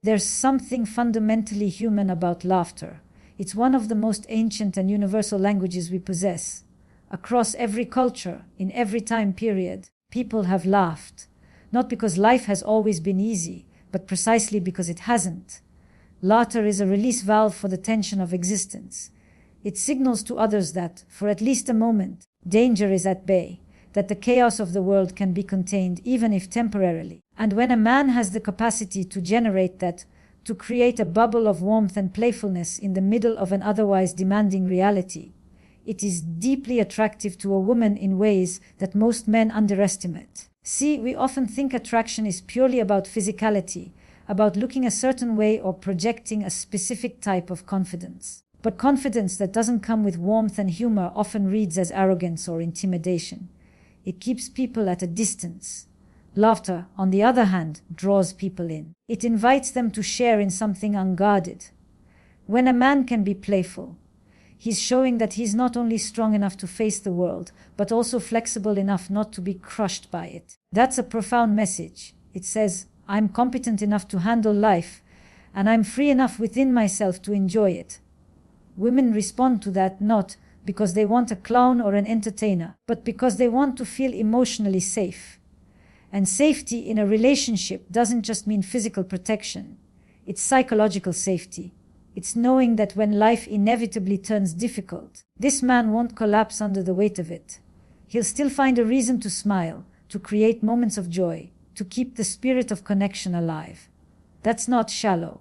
There's something fundamentally human about laughter. It's one of the most ancient and universal languages we possess. Across every culture, in every time period, people have laughed. Not because life has always been easy, but precisely because it hasn't. Laughter is a release valve for the tension of existence. It signals to others that, for at least a moment, danger is at bay, that the chaos of the world can be contained even if temporarily. And when a man has the capacity to generate that, to create a bubble of warmth and playfulness in the middle of an otherwise demanding reality, it is deeply attractive to a woman in ways that most men underestimate. See, we often think attraction is purely about physicality, about looking a certain way or projecting a specific type of confidence. But confidence that doesn't come with warmth and humor often reads as arrogance or intimidation. It keeps people at a distance. Laughter, on the other hand, draws people in. It invites them to share in something unguarded. When a man can be playful, he's showing that he's not only strong enough to face the world, but also flexible enough not to be crushed by it. That's a profound message. It says, I'm competent enough to handle life, and I'm free enough within myself to enjoy it. Women respond to that not because they want a clown or an entertainer, but because they want to feel emotionally safe. And safety in a relationship doesn't just mean physical protection. It's psychological safety. It's knowing that when life inevitably turns difficult, this man won't collapse under the weight of it. He'll still find a reason to smile, to create moments of joy, to keep the spirit of connection alive. That's not shallow.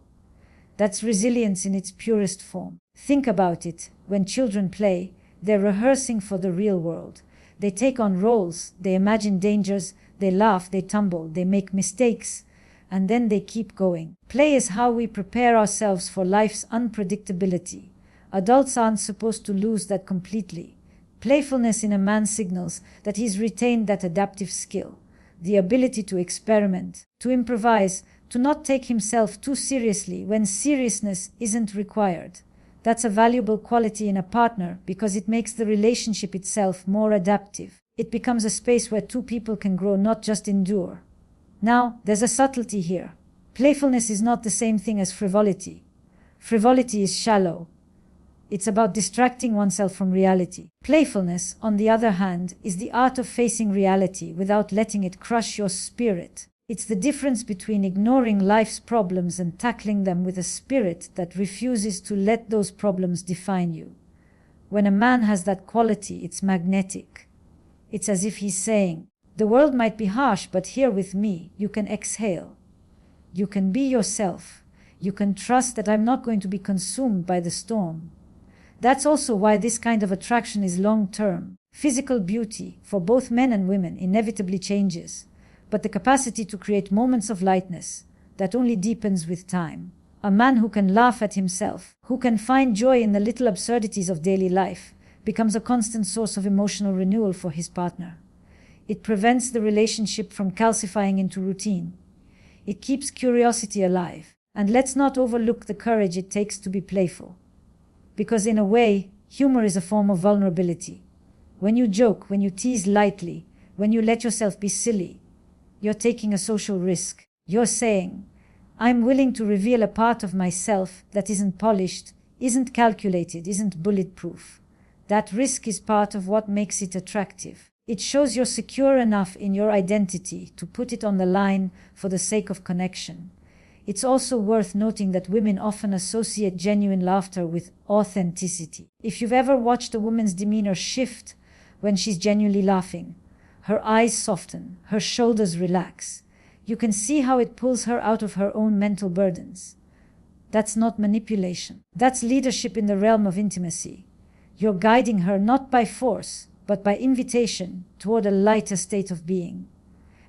That's resilience in its purest form. Think about it. When children play, they're rehearsing for the real world. They take on roles, they imagine dangers, they laugh, they tumble, they make mistakes, and then they keep going. Play is how we prepare ourselves for life's unpredictability. Adults aren't supposed to lose that completely. Playfulness in a man signals that he's retained that adaptive skill, the ability to experiment, to improvise, to not take himself too seriously when seriousness isn't required. That's a valuable quality in a partner because it makes the relationship itself more adaptive. It becomes a space where two people can grow, not just endure. Now, there's a subtlety here. Playfulness is not the same thing as frivolity. Frivolity is shallow. It's about distracting oneself from reality. Playfulness, on the other hand, is the art of facing reality without letting it crush your spirit. It's the difference between ignoring life's problems and tackling them with a spirit that refuses to let those problems define you. When a man has that quality, it's magnetic. It's as if he's saying, the world might be harsh, but here with me, you can exhale. You can be yourself. You can trust that I'm not going to be consumed by the storm. That's also why this kind of attraction is long-term. Physical beauty, for both men and women, inevitably changes, but the capacity to create moments of lightness, that only deepens with time. A man who can laugh at himself, who can find joy in the little absurdities of daily life, becomes a constant source of emotional renewal for his partner. It prevents the relationship from calcifying into routine. It keeps curiosity alive. And let's not overlook the courage it takes to be playful. Because in a way, humor is a form of vulnerability. When you joke, when you tease lightly, when you let yourself be silly, you're taking a social risk. You're saying, I'm willing to reveal a part of myself that isn't polished, isn't calculated, isn't bulletproof. That risk is part of what makes it attractive. It shows you're secure enough in your identity to put it on the line for the sake of connection. It's also worth noting that women often associate genuine laughter with authenticity. If you've ever watched a woman's demeanor shift when she's genuinely laughing, her eyes soften, her shoulders relax, you can see how it pulls her out of her own mental burdens. That's not manipulation. That's leadership in the realm of intimacy. You're guiding her not by force, but by invitation toward a lighter state of being.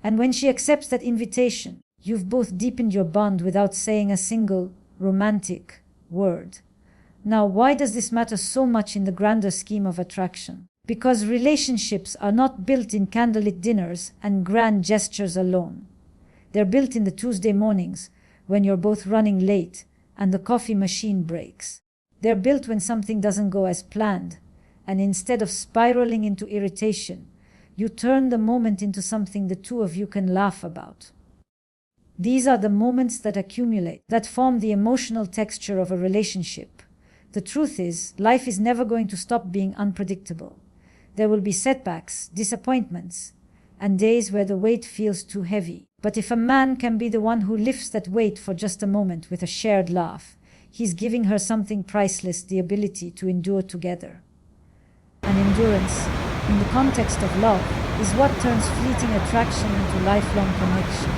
And when she accepts that invitation, you've both deepened your bond without saying a single romantic word. Now, why does this matter so much in the grander scheme of attraction? Because relationships are not built in candlelit dinners and grand gestures alone. They're built in the Tuesday mornings when you're both running late and the coffee machine breaks. They're built when something doesn't go as planned, and instead of spiraling into irritation, you turn the moment into something the two of you can laugh about. These are the moments that accumulate, that form the emotional texture of a relationship. The truth is, life is never going to stop being unpredictable. There will be setbacks, disappointments, and days where the weight feels too heavy. But if a man can be the one who lifts that weight for just a moment with a shared laugh, he's giving her something priceless, the ability to endure together. And endurance, in the context of love, is what turns fleeting attraction into lifelong connection.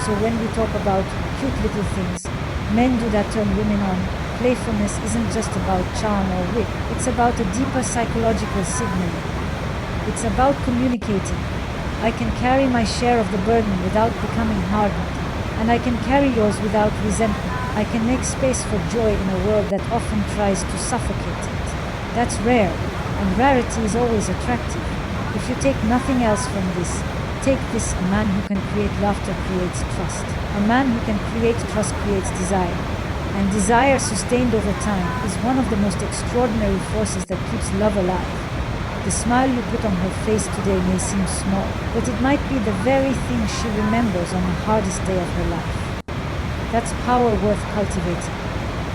So when we talk about cute little things, men do that turn women on. Playfulness isn't just about charm or wit. It's about a deeper psychological signaling. It's about communicating. I can carry my share of the burden without becoming hardened, and I can carry yours without resentment. I can make space for joy in a world that often tries to suffocate it. That's rare, and rarity is always attractive. If you take nothing else from this, take this: a man who can create laughter creates trust. A man who can create trust creates desire. And desire sustained over time is one of the most extraordinary forces that keeps love alive. The smile you put on her face today may seem small, but it might be the very thing she remembers on the hardest day of her life. That's power worth cultivating.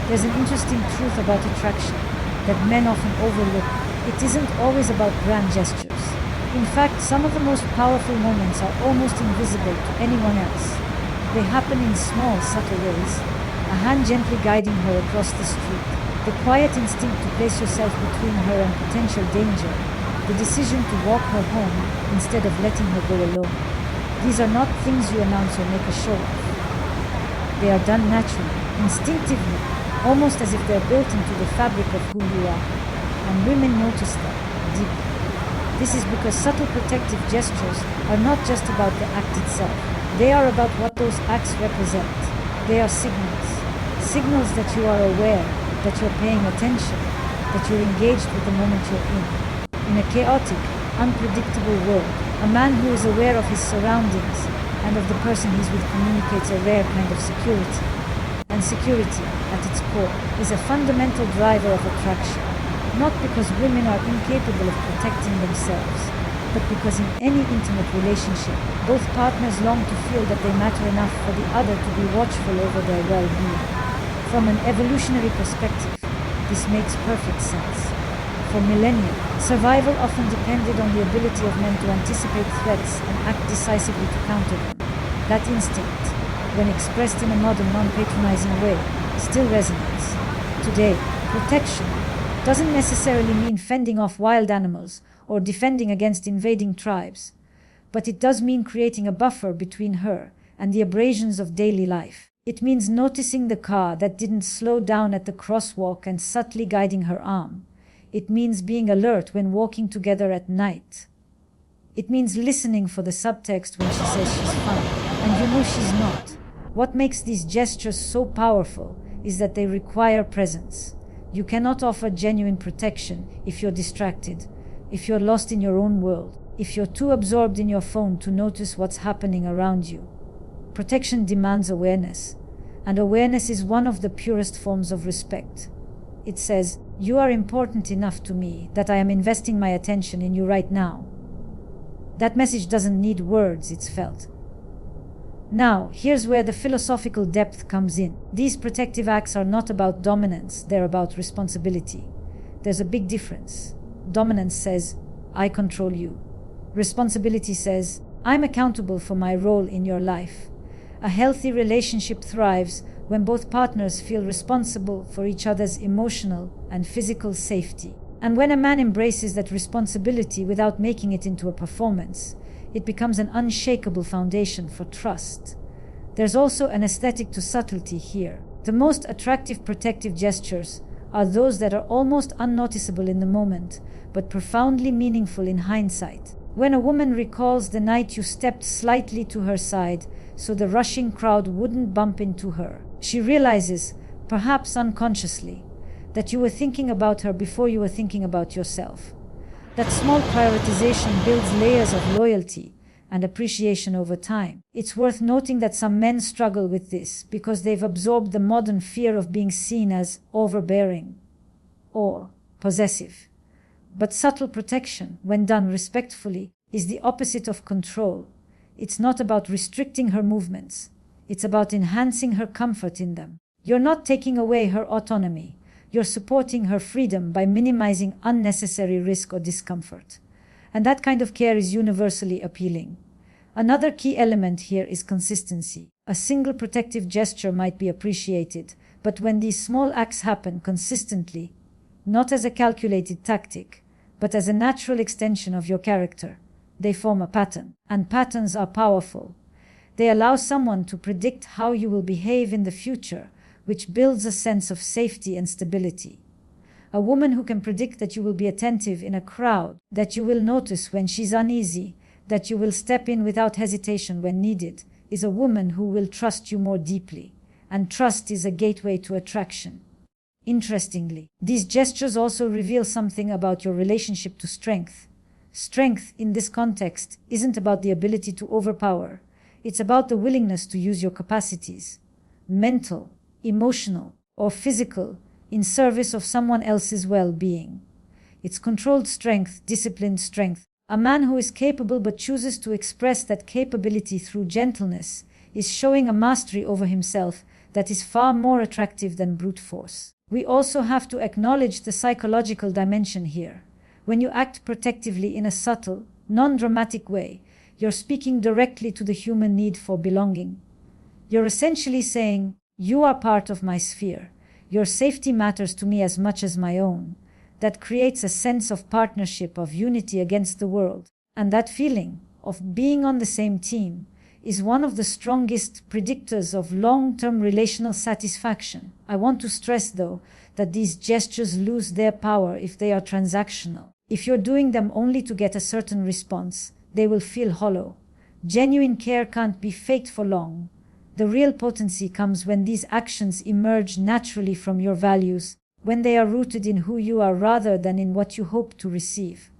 There's an interesting truth about attraction that men often overlook. It isn't always about grand gestures. In fact, some of the most powerful moments are almost invisible to anyone else. They happen in small, subtle ways. A hand gently guiding her across the street, the quiet instinct to place yourself between her and potential danger, the decision to walk her home instead of letting her go alone. These are not things you announce or make a show of. They are done naturally, instinctively, almost as if they're built into the fabric of who you are. And women notice them deeply. This is because subtle protective gestures are not just about the act itself. They are about what those acts represent. They are signals. Signals that you are aware, that you're paying attention, that you're engaged with the moment you're in. In a chaotic, unpredictable world, a man who is aware of his surroundings and of the person he's with communicates a rare kind of security. And security, at its core, is a fundamental driver of attraction. Not because women are incapable of protecting themselves, but because in any intimate relationship, both partners long to feel that they matter enough for the other to be watchful over their well-being. From an evolutionary perspective, this makes perfect sense. For millennia, survival often depended on the ability of men to anticipate threats and act decisively to counter them. That instinct, when expressed in a modern, non-patronizing way, still resonates. Today, protection doesn't necessarily mean fending off wild animals or defending against invading tribes, but it does mean creating a buffer between her and the abrasions of daily life. It means noticing the car that didn't slow down at the crosswalk and subtly guiding her arm. It means being alert when walking together at night. It means listening for the subtext when she says she's fine, and you know she's not. What makes these gestures so powerful is that they require presence. You cannot offer genuine protection if you're distracted, if you're lost in your own world, if you're too absorbed in your phone to notice what's happening around you. Protection demands awareness, and awareness is one of the purest forms of respect. It says, "You are important enough to me that I am investing my attention in you right now." That message doesn't need words, it's felt. Now, here's where the philosophical depth comes in. These protective acts are not about dominance, they're about responsibility. There's a big difference. Dominance says, "I control you." Responsibility says, "I'm accountable for my role in your life." A healthy relationship thrives when both partners feel responsible for each other's emotional and physical safety. And when a man embraces that responsibility without making it into a performance, it becomes an unshakable foundation for trust. There's also an aesthetic to subtlety here. The most attractive protective gestures are those that are almost unnoticeable in the moment, but profoundly meaningful in hindsight. When a woman recalls the night you stepped slightly to her side so the rushing crowd wouldn't bump into her, she realizes, perhaps unconsciously, that you were thinking about her before you were thinking about yourself. That small prioritization builds layers of loyalty and appreciation over time. It's worth noting that some men struggle with this because they've absorbed the modern fear of being seen as overbearing or possessive. But subtle protection, when done respectfully, is the opposite of control. It's not about restricting her movements. It's about enhancing her comfort in them. You're not taking away her autonomy. You're supporting her freedom by minimizing unnecessary risk or discomfort. And that kind of care is universally appealing. Another key element here is consistency. A single protective gesture might be appreciated, but when these small acts happen consistently, not as a calculated tactic, but as a natural extension of your character, they form a pattern. And patterns are powerful. They allow someone to predict how you will behave in the future, which builds a sense of safety and stability. A woman who can predict that you will be attentive in a crowd, that you will notice when she's uneasy, that you will step in without hesitation when needed, is a woman who will trust you more deeply. And trust is a gateway to attraction. Interestingly, these gestures also reveal something about your relationship to strength. Strength, in this context, isn't about the ability to overpower. It's about the willingness to use your capacities, mental, emotional, or physical, in service of someone else's well-being. It's controlled strength, disciplined strength. A man who is capable but chooses to express that capability through gentleness is showing a mastery over himself that is far more attractive than brute force. We also have to acknowledge the psychological dimension here. When you act protectively in a subtle, non-dramatic way, you're speaking directly to the human need for belonging. You're essentially saying, "You are part of my sphere. Your safety matters to me as much as my own." That creates a sense of partnership, of unity against the world. And that feeling of being on the same team is one of the strongest predictors of long-term relational satisfaction. I want to stress, though, that these gestures lose their power if they are transactional. If you're doing them only to get a certain response, they will feel hollow. Genuine care can't be faked for long. The real potency comes when these actions emerge naturally from your values, when they are rooted in who you are rather than in what you hope to receive.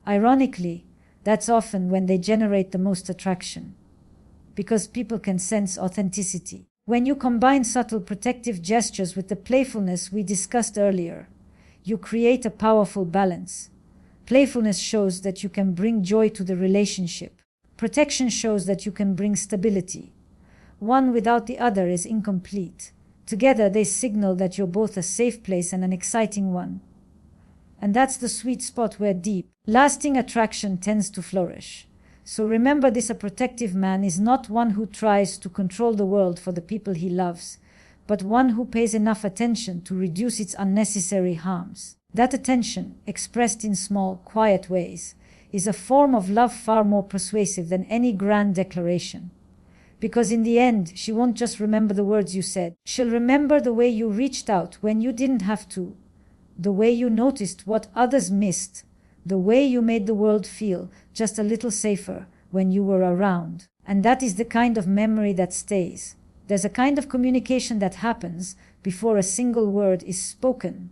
Ironically, that's often when they generate the most attraction, because people can sense authenticity. When you combine subtle protective gestures with the playfulness we discussed earlier, you create a powerful balance. Playfulness shows that you can bring joy to the relationship. Protection shows that you can bring stability. One without the other is incomplete. Together they signal that you're both a safe place and an exciting one. And that's the sweet spot where deep, lasting attraction tends to flourish. So remember this: a protective man is not one who tries to control the world for the people he loves, but one who pays enough attention to reduce its unnecessary harms. That attention, expressed in small, quiet ways, is a form of love far more persuasive than any grand declaration. Because in the end, she won't just remember the words you said. She'll remember the way you reached out when you didn't have to, the way you noticed what others missed, the way you made the world feel just a little safer when you were around. And that is the kind of memory that stays. There's a kind of communication that happens before a single word is spoken,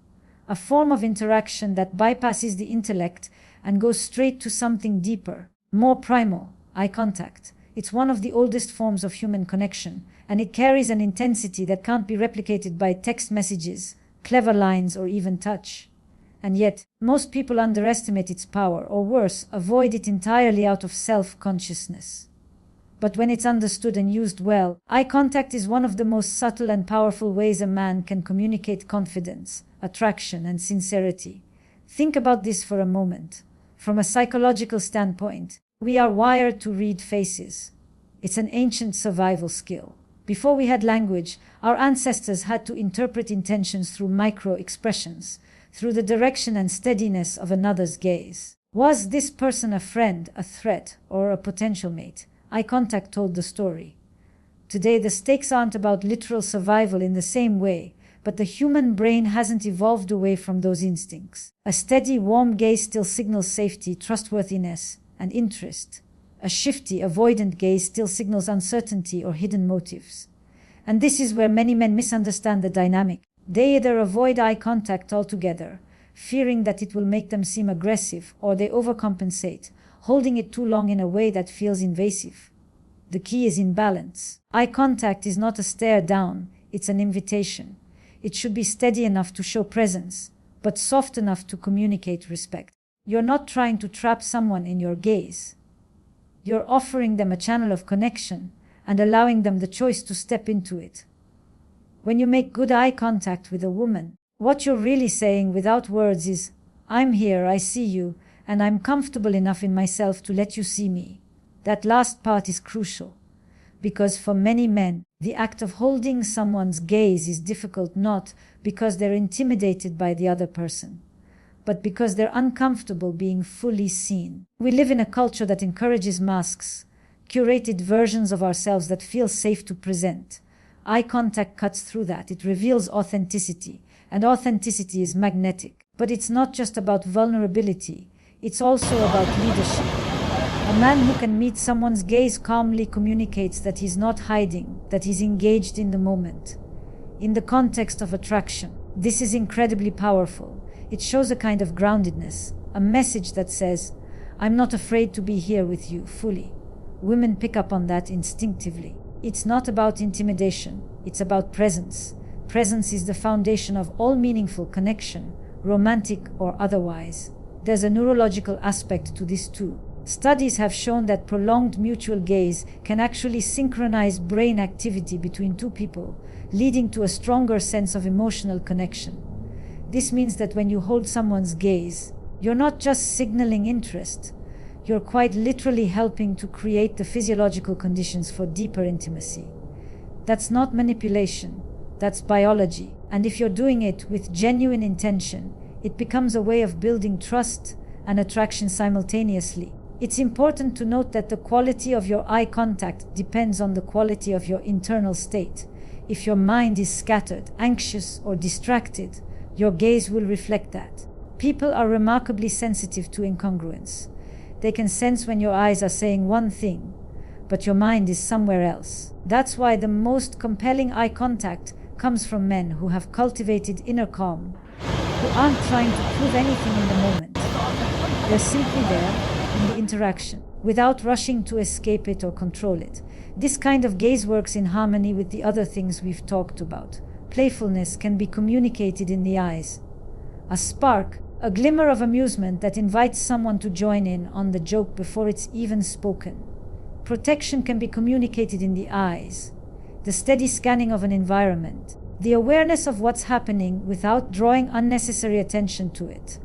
a form of interaction that bypasses the intellect and goes straight to something deeper, more primal: eye contact. It's one of the oldest forms of human connection, and it carries an intensity that can't be replicated by text messages, clever lines, or even touch. And yet, most people underestimate its power, or worse, avoid it entirely out of self-consciousness. But when it's understood and used well, eye contact is one of the most subtle and powerful ways a man can communicate confidence, attraction, and sincerity. Think about this for a moment. From a psychological standpoint, we are wired to read faces. It's an ancient survival skill. Before we had language, our ancestors had to interpret intentions through micro-expressions, through the direction and steadiness of another's gaze. Was this person a friend, a threat, or a potential mate? Eye contact told the story. Today, the stakes aren't about literal survival in the same way, but the human brain hasn't evolved away from those instincts. A steady, warm gaze still signals safety, trustworthiness, and interest. A shifty, avoidant gaze still signals uncertainty or hidden motives. And this is where many men misunderstand the dynamic. They either avoid eye contact altogether, fearing that it will make them seem aggressive, or they overcompensate, holding it too long in a way that feels invasive. The key is in balance. Eye contact is not a stare down, it's an invitation. It should be steady enough to show presence, but soft enough to communicate respect. You're not trying to trap someone in your gaze. You're offering them a channel of connection, and allowing them the choice to step into it. When you make good eye contact with a woman, what you're really saying without words is, "I'm here, I see you, and I'm comfortable enough in myself to let you see me." That last part is crucial, because for many men, the act of holding someone's gaze is difficult not because they're intimidated by the other person, but because they're uncomfortable being fully seen. We live in a culture that encourages masks, curated versions of ourselves that feel safe to present. Eye contact cuts through that. It reveals authenticity, and authenticity is magnetic. But it's not just about vulnerability, it's also about leadership. A man who can meet someone's gaze calmly communicates that he's not hiding, that he's engaged in the moment. In the context of attraction, this is incredibly powerful. It shows a kind of groundedness, a message that says, "I'm not afraid to be here with you fully." Women pick up on that instinctively. It's not about intimidation, it's about presence. Presence is the foundation of all meaningful connection, romantic or otherwise. There's a neurological aspect to this too. Studies have shown that prolonged mutual gaze can actually synchronize brain activity between two people, leading to a stronger sense of emotional connection. This means that when you hold someone's gaze, you're not just signaling interest, you're quite literally helping to create the physiological conditions for deeper intimacy. That's not manipulation, that's biology. And if you're doing it with genuine intention, it becomes a way of building trust and attraction simultaneously. It's important to note that the quality of your eye contact depends on the quality of your internal state. If your mind is scattered, anxious, or distracted, your gaze will reflect that. People are remarkably sensitive to incongruence. They can sense when your eyes are saying one thing, but your mind is somewhere else. That's why the most compelling eye contact comes from men who have cultivated inner calm, who aren't trying to prove anything in the moment. They're simply there in the interaction, without rushing to escape it or control it. This kind of gaze works in harmony with the other things we've talked about. Playfulness can be communicated in the eyes. A spark, a glimmer of amusement that invites someone to join in on the joke before it's even spoken. Protection can be communicated in the eyes. The steady scanning of an environment. The awareness of what's happening without drawing unnecessary attention to it.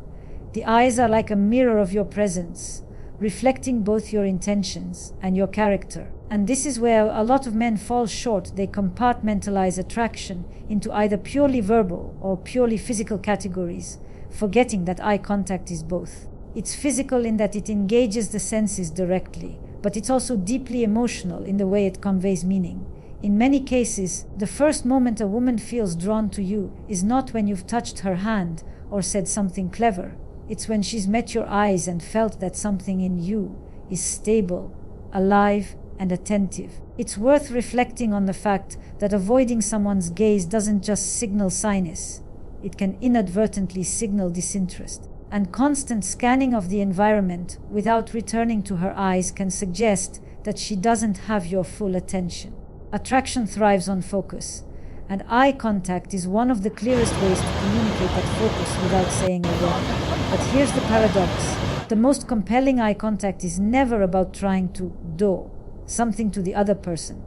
The eyes are like a mirror of your presence, reflecting both your intentions and your character. And this is where a lot of men fall short. They compartmentalize attraction into either purely verbal or purely physical categories, forgetting that eye contact is both. It's physical in that it engages the senses directly, but it's also deeply emotional in the way it conveys meaning. In many cases, the first moment a woman feels drawn to you is not when you've touched her hand or said something clever. It's when she's met your eyes and felt that something in you is stable, alive, and attentive. It's worth reflecting on the fact that avoiding someone's gaze doesn't just signal shyness. It can inadvertently signal disinterest. And constant scanning of the environment without returning to her eyes can suggest that she doesn't have your full attention. Attraction thrives on focus, and eye contact is one of the clearest ways to communicate that focus without saying a word. But here's the paradox. The most compelling eye contact is never about trying to do something to the other person.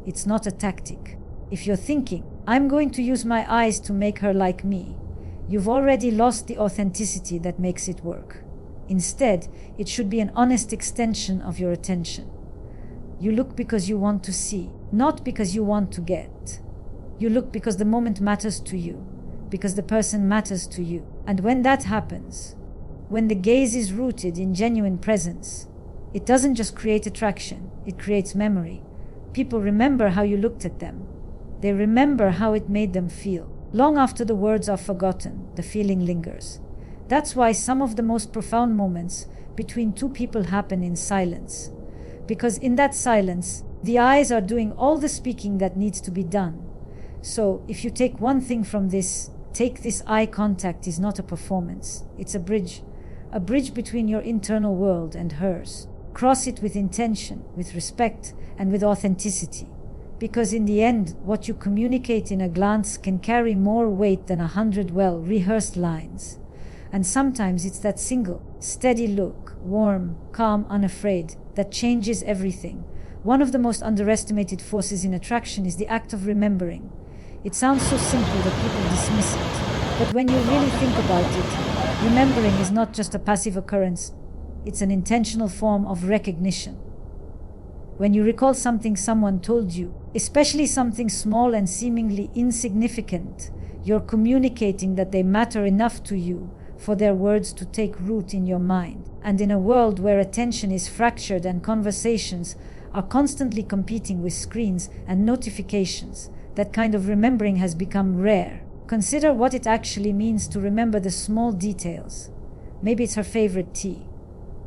It's not a tactic. If you're thinking, "I'm going to use my eyes to make her like me," you've already lost the authenticity that makes it work. Instead, it should be an honest extension of your attention. You look because you want to see, not because you want to get. You look because the moment matters to you, because the person matters to you. And when that happens, when the gaze is rooted in genuine presence, it doesn't just create attraction, it creates memory. People remember how you looked at them. They remember how it made them feel. Long after the words are forgotten, the feeling lingers. That's why some of the most profound moments between two people happen in silence. Because in that silence, the eyes are doing all the speaking that needs to be done. So if you take one thing from this, take this: eye contact is not a performance. It's a bridge between your internal world and hers. Cross it with intention, with respect, and with authenticity. Because in the end, what you communicate in a glance can carry more weight than 100 well-rehearsed lines. And sometimes it's that single, steady look, warm, calm, unafraid, that changes everything. One of the most underestimated forces in attraction is the act of remembering. It sounds so simple that people dismiss it, but when you really think about it, remembering is not just a passive occurrence, it's an intentional form of recognition. When you recall something someone told you, especially something small and seemingly insignificant, you're communicating that they matter enough to you for their words to take root in your mind. And in a world where attention is fractured and conversations are constantly competing with screens and notifications, that kind of remembering has become rare. Consider what it actually means to remember the small details. Maybe it's her favorite tea.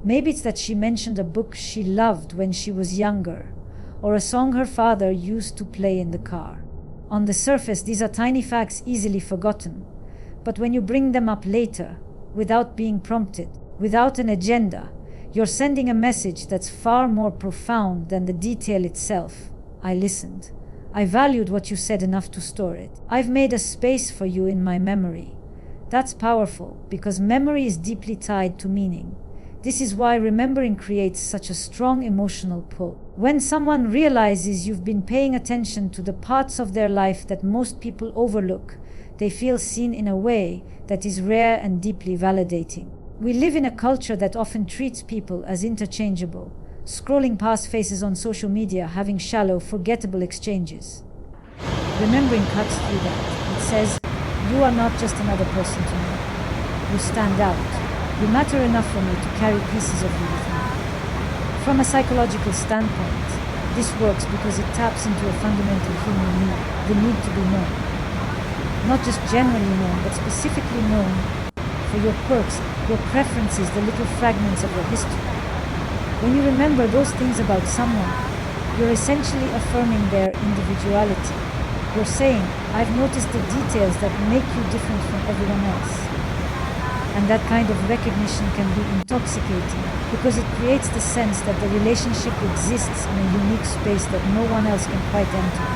Maybe it's that she mentioned a book she loved when she was younger, or a song her father used to play in the car. On the surface, these are tiny facts easily forgotten, but when you bring them up later, without being prompted, without an agenda, you're sending a message that's far more profound than the detail itself. I listened. I valued what you said enough to store it. I've made a space for you in my memory. That's powerful, because memory is deeply tied to meaning. This is why remembering creates such a strong emotional pull. When someone realizes you've been paying attention to the parts of their life that most people overlook, they feel seen in a way that is rare and deeply validating. We live in a culture that often treats people as interchangeable, scrolling past faces on social media, having shallow, forgettable exchanges. Remembering cuts through that. It says, you are not just another person to me. You stand out. You matter enough for me to carry pieces of you with me. From a psychological standpoint, this works because it taps into a fundamental human need, the need to be known. Not just generally known, but specifically known for your quirks, your preferences, the little fragments of your history. When you remember those things about someone, you're essentially affirming their individuality. You're saying, I've noticed the details that make you different from everyone else. And that kind of recognition can be intoxicating because it creates the sense that the relationship exists in a unique space that no one else can quite enter.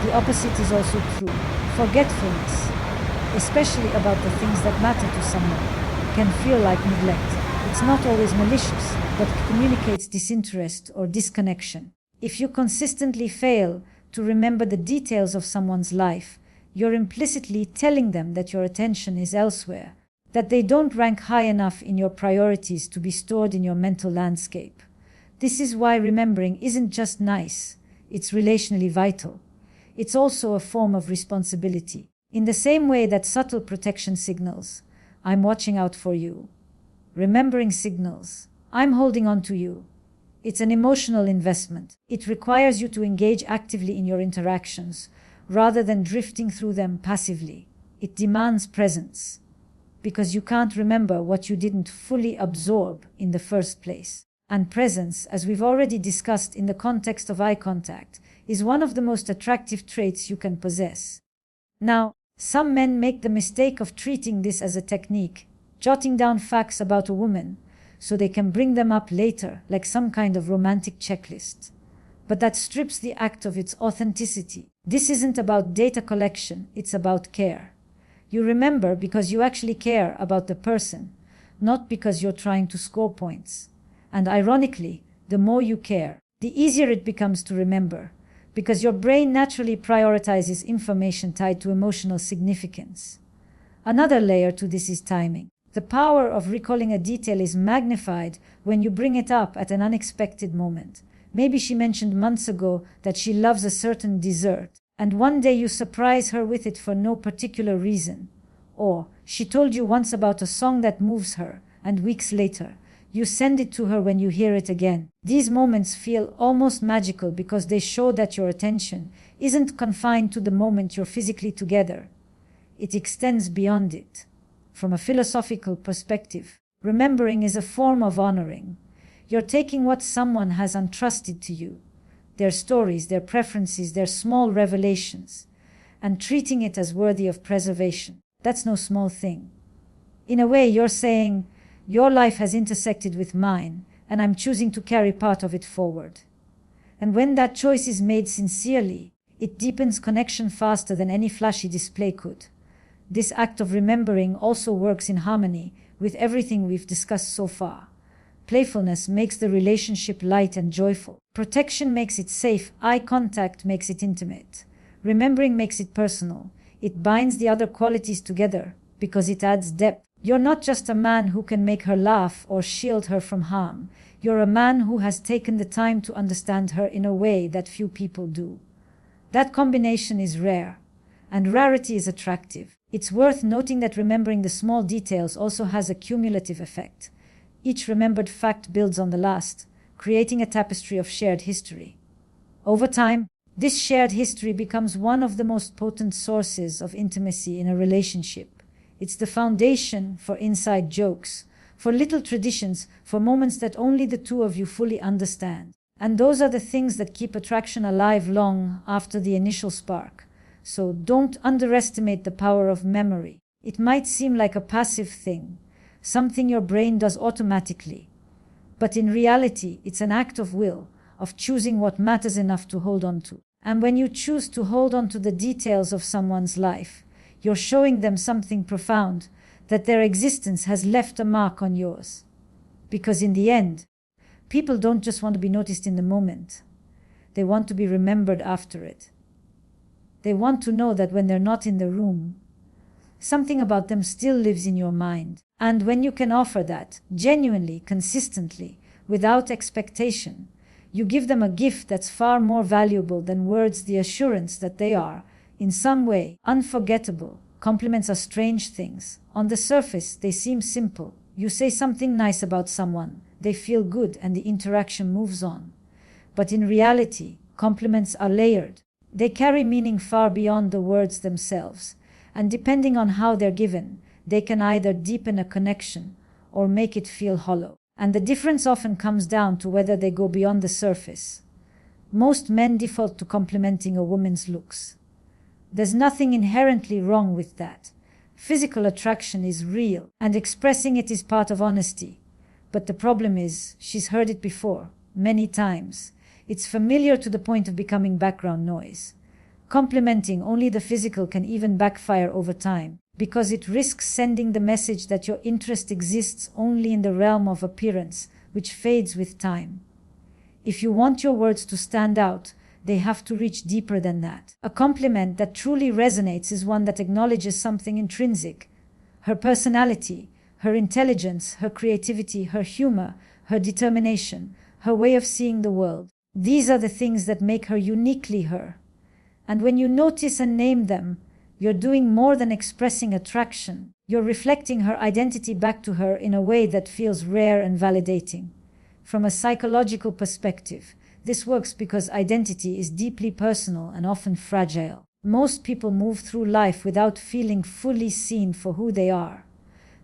The opposite is also true. Forgetfulness, especially about the things that matter to someone, can feel like neglect. It's not always malicious, but it communicates disinterest or disconnection. If you consistently fail to remember the details of someone's life, you're implicitly telling them that your attention is elsewhere, that they don't rank high enough in your priorities to be stored in your mental landscape. This is why remembering isn't just nice, it's relationally vital. It's also a form of responsibility. In the same way that subtle protection signals, I'm watching out for you. Remembering signals, I'm holding on to you. It's an emotional investment. It requires you to engage actively in your interactions, rather than drifting through them passively. It demands presence, because you can't remember what you didn't fully absorb in the first place. And presence, as we've already discussed in the context of eye contact, is one of the most attractive traits you can possess. Now, some men make the mistake of treating this as a technique, jotting down facts about a woman, so they can bring them up later, like some kind of romantic checklist. But that strips the act of its authenticity. This isn't about data collection, it's about care. You remember because you actually care about the person, not because you're trying to score points. And ironically, the more you care, the easier it becomes to remember, because your brain naturally prioritizes information tied to emotional significance. Another layer to this is timing. The power of recalling a detail is magnified when you bring it up at an unexpected moment. Maybe she mentioned months ago that she loves a certain dessert, and one day you surprise her with it for no particular reason. Or she told you once about a song that moves her, and weeks later, you send it to her when you hear it again. These moments feel almost magical because they show that your attention isn't confined to the moment you're physically together. It extends beyond it. From a philosophical perspective, remembering is a form of honoring. You're taking what someone has entrusted to you, their stories, their preferences, their small revelations, and treating it as worthy of preservation. That's no small thing. In a way, you're saying, your life has intersected with mine, and I'm choosing to carry part of it forward. And when that choice is made sincerely, it deepens connection faster than any flashy display could. This act of remembering also works in harmony with everything we've discussed so far. Playfulness makes the relationship light and joyful. Protection makes it safe. Eye contact makes it intimate. Remembering makes it personal. It binds the other qualities together because it adds depth. You're not just a man who can make her laugh or shield her from harm. You're a man who has taken the time to understand her in a way that few people do. That combination is rare, and rarity is attractive. It's worth noting that remembering the small details also has a cumulative effect. Each remembered fact builds on the last, creating a tapestry of shared history. Over time, this shared history becomes one of the most potent sources of intimacy in a relationship. It's the foundation for inside jokes, for little traditions, for moments that only the two of you fully understand. And those are the things that keep attraction alive long after the initial spark. So don't underestimate the power of memory. It might seem like a passive thing, something your brain does automatically. But in reality, it's an act of will, of choosing what matters enough to hold on to. And when you choose to hold on to the details of someone's life, you're showing them something profound, that their existence has left a mark on yours. Because in the end, people don't just want to be noticed in the moment. They want to be remembered after it. They want to know that when they're not in the room, something about them still lives in your mind. And when you can offer that, genuinely, consistently, without expectation, you give them a gift that's far more valuable than words, the assurance that they are, in some way, unforgettable. Compliments are strange things. On the surface, they seem simple. You say something nice about someone, they feel good, and the interaction moves on. But in reality, compliments are layered. They carry meaning far beyond the words themselves, and depending on how they're given, they can either deepen a connection or make it feel hollow. And the difference often comes down to whether they go beyond the surface. Most men default to complimenting a woman's looks. There's nothing inherently wrong with that. Physical attraction is real, and expressing it is part of honesty. But the problem is, she's heard it before, many times. It's familiar to the point of becoming background noise. Complimenting only the physical can even backfire over time, because it risks sending the message that your interest exists only in the realm of appearance, which fades with time. If you want your words to stand out, they have to reach deeper than that. A compliment that truly resonates is one that acknowledges something intrinsic: her personality, her intelligence, her creativity, her humor, her determination, her way of seeing the world. These are the things that make her uniquely her. And when you notice and name them, you're doing more than expressing attraction. You're reflecting her identity back to her in a way that feels rare and validating. From a psychological perspective, this works because identity is deeply personal and often fragile. Most people move through life without feeling fully seen for who they are.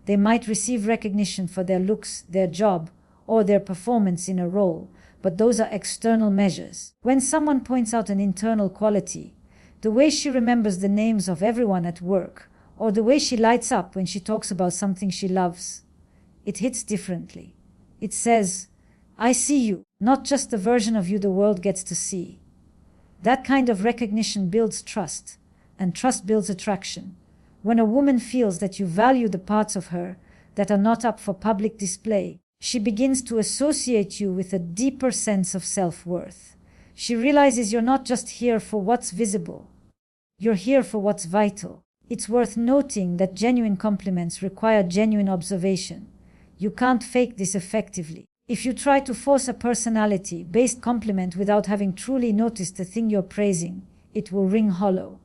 They might receive recognition for their looks, their job, or their performance in a role, but those are external measures. When someone points out an internal quality, the way she remembers the names of everyone at work, or the way she lights up when she talks about something she loves, it hits differently. It says, "I see you, not just the version of you the world gets to see." That kind of recognition builds trust, and trust builds attraction. When a woman feels that you value the parts of her that are not up for public display, she begins to associate you with a deeper sense of self-worth. She realizes you're not just here for what's visible. You're here for what's vital. It's worth noting that genuine compliments require genuine observation. You can't fake this effectively. If you try to force a personality-based compliment without having truly noticed the thing you're praising, it will ring hollow.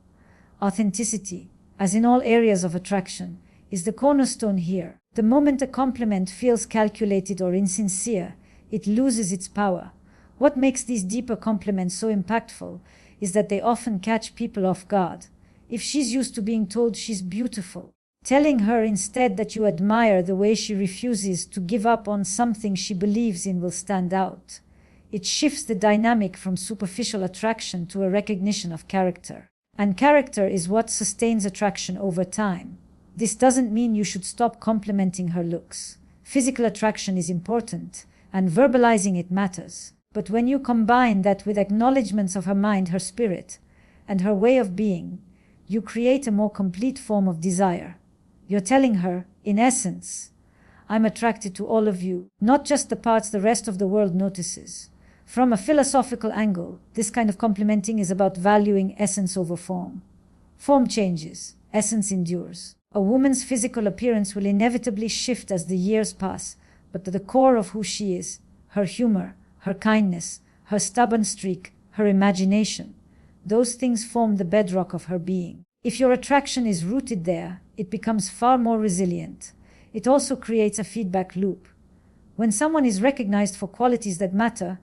Authenticity, as in all areas of attraction, is the cornerstone here. The moment a compliment feels calculated or insincere, it loses its power. What makes these deeper compliments so impactful is that they often catch people off guard. If she's used to being told she's beautiful, telling her instead that you admire the way she refuses to give up on something she believes in will stand out. It shifts the dynamic from superficial attraction to a recognition of character. And character is what sustains attraction over time. This doesn't mean you should stop complimenting her looks. Physical attraction is important, and verbalizing it matters. But when you combine that with acknowledgments of her mind, her spirit, and her way of being, you create a more complete form of desire. You're telling her, in essence, I'm attracted to all of you, not just the parts the rest of the world notices. From a philosophical angle, this kind of complimenting is about valuing essence over form. Form changes, essence endures. A woman's physical appearance will inevitably shift as the years pass, but the core of who she is, her humor, her kindness, her stubborn streak, her imagination, those things form the bedrock of her being. If your attraction is rooted there, it becomes far more resilient. It also creates a feedback loop. When someone is recognized for qualities that matter,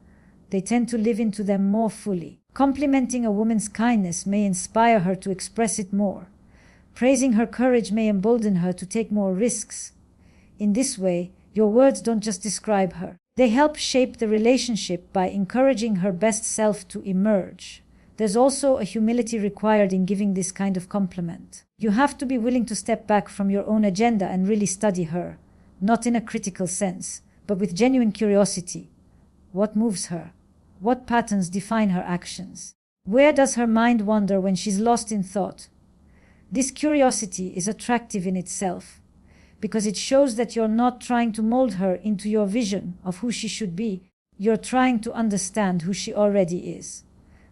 they tend to live into them more fully. Complimenting a woman's kindness may inspire her to express it more. Praising her courage may embolden her to take more risks. In this way, your words don't just describe her. They help shape the relationship by encouraging her best self to emerge. There's also a humility required in giving this kind of compliment. You have to be willing to step back from your own agenda and really study her, not in a critical sense, but with genuine curiosity. What moves her? What patterns define her actions? Where does her mind wander when she's lost in thought? This curiosity is attractive in itself, because it shows that you're not trying to mold her into your vision of who she should be. You're trying to understand who she already is.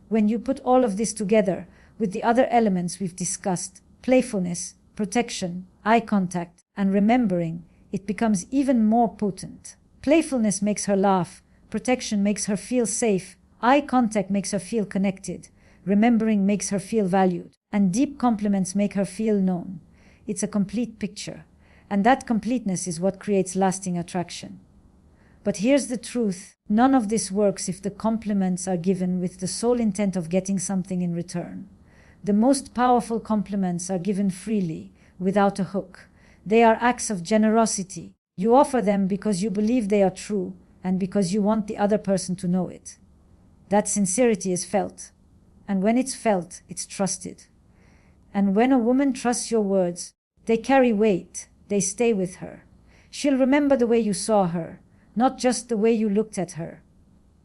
When you put all of this together with the other elements we've discussed, playfulness, protection, eye contact, and remembering, it becomes even more potent. Playfulness makes her laugh, protection makes her feel safe, eye contact makes her feel connected, remembering makes her feel valued, and deep compliments make her feel known. It's a complete picture, and that completeness is what creates lasting attraction. But here's the truth, none of this works if the compliments are given with the sole intent of getting something in return. The most powerful compliments are given freely, without a hook. They are acts of generosity. You offer them because you believe they are true, and because you want the other person to know it. That sincerity is felt, and when it's felt, it's trusted. And when a woman trusts your words, they carry weight, they stay with her. She'll remember the way you saw her, not just the way you looked at her.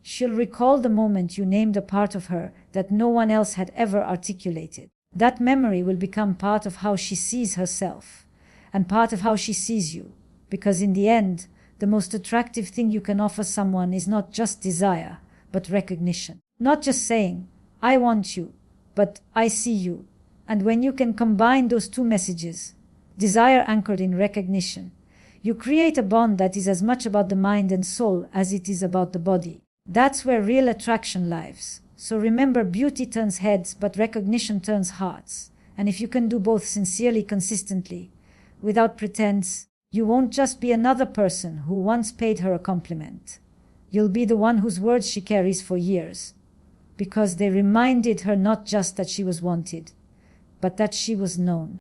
She'll recall the moment you named a part of her that no one else had ever articulated. That memory will become part of how she sees herself, and part of how she sees you, because in the end, the most attractive thing you can offer someone is not just desire, but recognition. Not just saying, I want you, but I see you. And when you can combine those two messages, desire anchored in recognition, you create a bond that is as much about the mind and soul as it is about the body. That's where real attraction lives. So remember, beauty turns heads, but recognition turns hearts. And if you can do both sincerely, consistently, without pretense, you won't just be another person who once paid her a compliment. You'll be the one whose words she carries for years, because they reminded her not just that she was wanted, but that she was known.